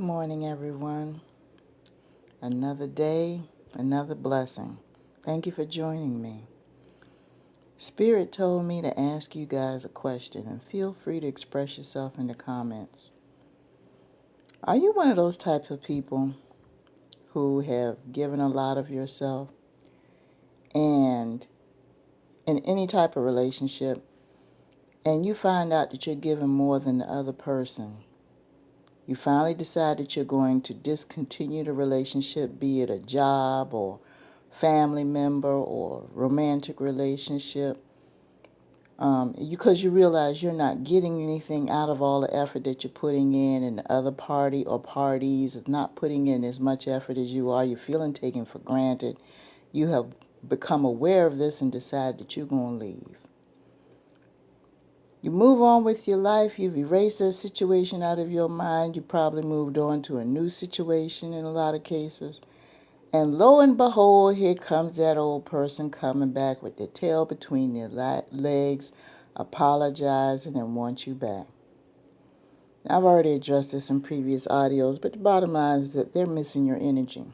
morning, everyone. Another day, another blessing. Thank you for joining me. Spirit told me to ask you guys a question, and feel free to express yourself in the comments. Are you one of those types of people who have given a lot of yourself, and in any type of relationship, and you find out that you're giving more than the other person? You finally decide that you're going to discontinue the relationship, be it a job or family member or romantic relationship, because you realize you're not getting anything out of all the effort that you're putting in, and the other party or parties is not putting in as much effort as you are. You're feeling taken for granted. You have become aware of this and decide that you're going to leave. You move on with your life. You've erased that situation out of your mind. You probably moved on to a new situation in a lot of cases. And lo and behold, here comes that old person coming back with their tail between their legs, apologizing and want you back. Now, I've already addressed this in previous audios, but the bottom line is that they're missing your energy.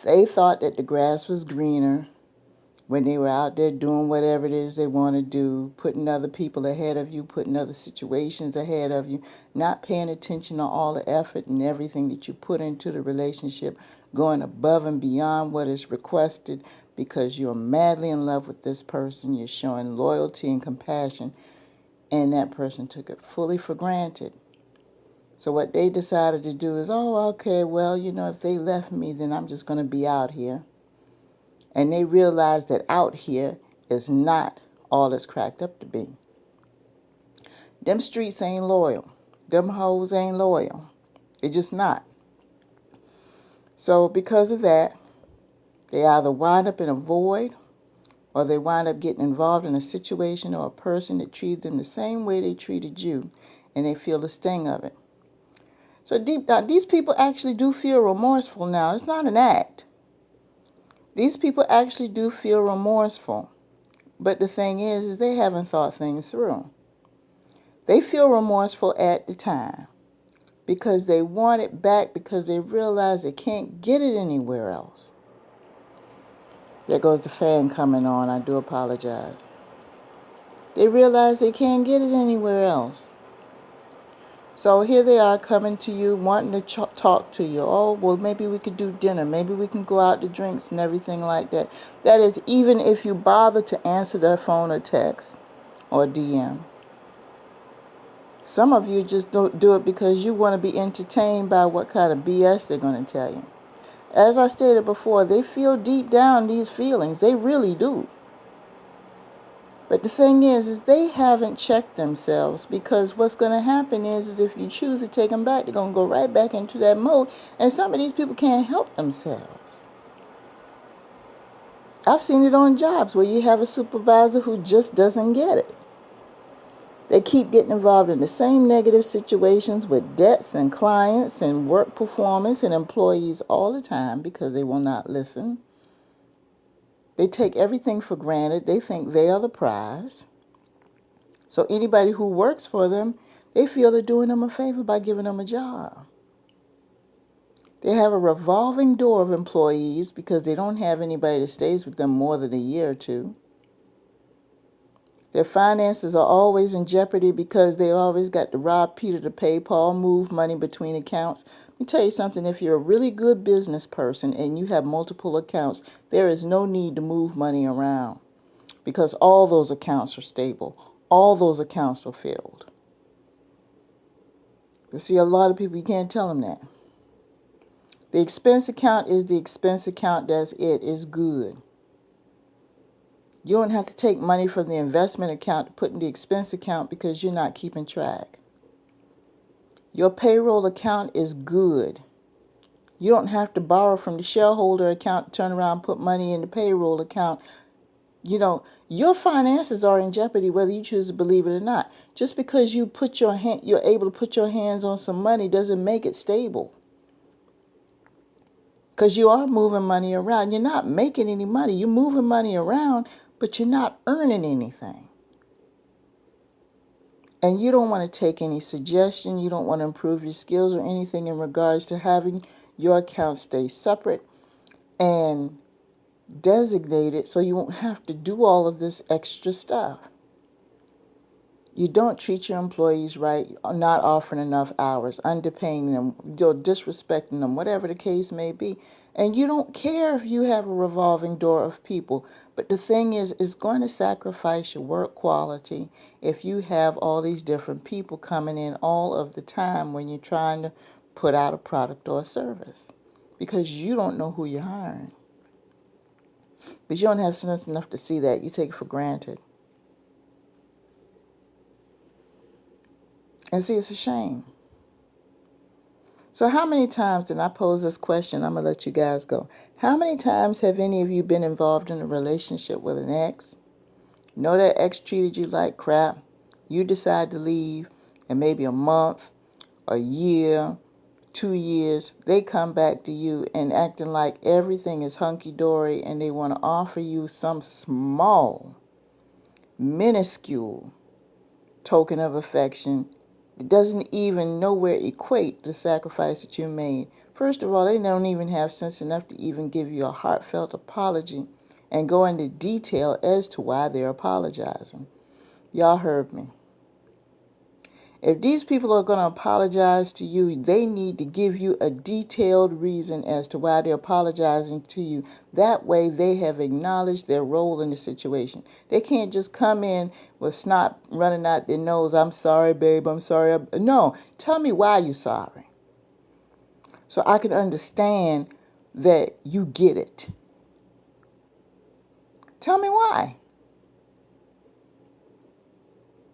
They thought that the grass was greener when they were out there doing whatever it is they want to do, putting other people ahead of you, putting other situations ahead of you, not paying attention to all the effort and everything that you put into the relationship, going above and beyond what is requested because you're madly in love with this person, you're showing loyalty and compassion, and that person took it fully for granted. So what they decided to do is, okay, well, if they left me, then I'm just going to be out here. And they realize that out here is not all it's cracked up to be. Them streets ain't loyal. Them hoes ain't loyal. They're just not. So because of that, they either wind up in a void, or they wind up getting involved in a situation or a person that treated them the same way they treated you, and they feel the sting of it. So deep down, these people actually do feel remorseful now. It's not an act. These people actually do feel remorseful. But the thing is they haven't thought things through. They feel remorseful at the time because they want it back, because they realize they can't get it anywhere else. There goes the fan coming on. I do apologize. They realize they can't get it anywhere else. So here they are coming to you, wanting to talk to you. Oh, well, maybe we could do dinner. Maybe we can go out to drinks and everything like that. That is, even if you bother to answer their phone or text or DM. Some of you just don't do it because you want to be entertained by what kind of BS they're going to tell you. As I stated before, they feel deep down these feelings. They really do. But the thing is they haven't checked themselves, because what's going to happen is if you choose to take them back, they're going to go right back into that mode. And some of these people can't help themselves. I've seen it on jobs where you have a supervisor who just doesn't get it. They keep getting involved in the same negative situations with debts and clients and work performance and employees all the time because they will not listen. They take everything for granted. They think they are the prize. So anybody who works for them, they feel they're doing them a favor by giving them a job. They have a revolving door of employees because they don't have anybody that stays with them more than a year or two. Their finances are always in jeopardy because they always got to rob Peter to pay Paul, move money between accounts. Let me tell you something. If you're a really good business person and you have multiple accounts, there is no need to move money around because all those accounts are stable. All those accounts are filled. You see, a lot of people, you can't tell them that. The expense account is the expense account. That's it. It's good. You don't have to take money from the investment account to put in the expense account because you're not keeping track. Your payroll account is good. You don't have to borrow from the shareholder account to turn around and put money in the payroll account. Your finances are in jeopardy whether you choose to believe it or not. Just because you're able to put your hands on some money doesn't make it stable. Because you are moving money around. You're not making any money. You're moving money around, but you're not earning anything. And you don't want to take any suggestion. You don't want to improve your skills or anything in regards to having your account stay separate and designated so you won't have to do all of this extra stuff. You don't treat your employees right, not offering enough hours, underpaying them, disrespecting them, whatever the case may be. And you don't care if you have a revolving door of people. But the thing is, it's going to sacrifice your work quality if you have all these different people coming in all of the time when you're trying to put out a product or a service. Because you don't know who you're hiring. But you don't have sense enough to see that. You take it for granted. And see, it's a shame. So how many times, and I pose this question, I'm going to let you guys go. How many times have any of you been involved in a relationship with an ex? Know that ex treated you like crap. You decide to leave, and maybe a month, a year, 2 years, they come back to you and acting like everything is hunky-dory, and they want to offer you some small, minuscule token of affection. It doesn't even nowhere equate the sacrifice that you made. First of all, they don't even have sense enough to even give you a heartfelt apology and go into detail as to why they're apologizing. Y'all heard me. If these people are going to apologize to you, they need to give you a detailed reason as to why they're apologizing to you. That way they have acknowledged their role in the situation. They can't just come in with snot running out their nose. I'm sorry, babe. I'm sorry. No, tell me why you're sorry, so I can understand that you get it. Tell me why.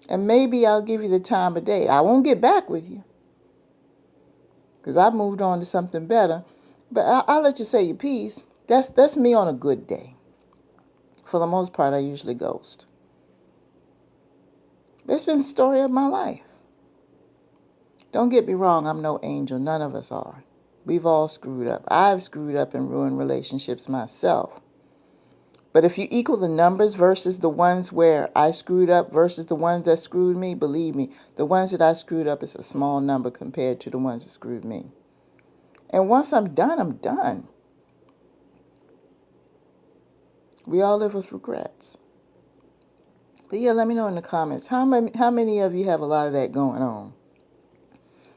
And maybe I'll give you the time of day. I won't get back with you, because I've moved on to something better. But I'll let you say your piece. That's me on a good day. For the most part, I usually ghost. It's been the story of my life. Don't get me wrong, I'm no angel. None of us are. We've all screwed up. I've screwed up and ruined relationships myself. But if you equal the numbers versus the ones where I screwed up versus the ones that screwed me, believe me, the ones that I screwed up is a small number compared to the ones that screwed me. And once I'm done, I'm done. We all live with regrets. But yeah, let me know in the comments, how many of you have a lot of that going on?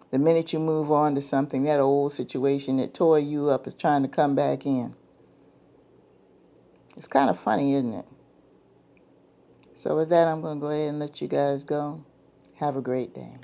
The minute you move on to something, that old situation that tore you up is trying to come back in. It's kind of funny, isn't it? So with that, I'm going to go ahead and let you guys go. Have a great day.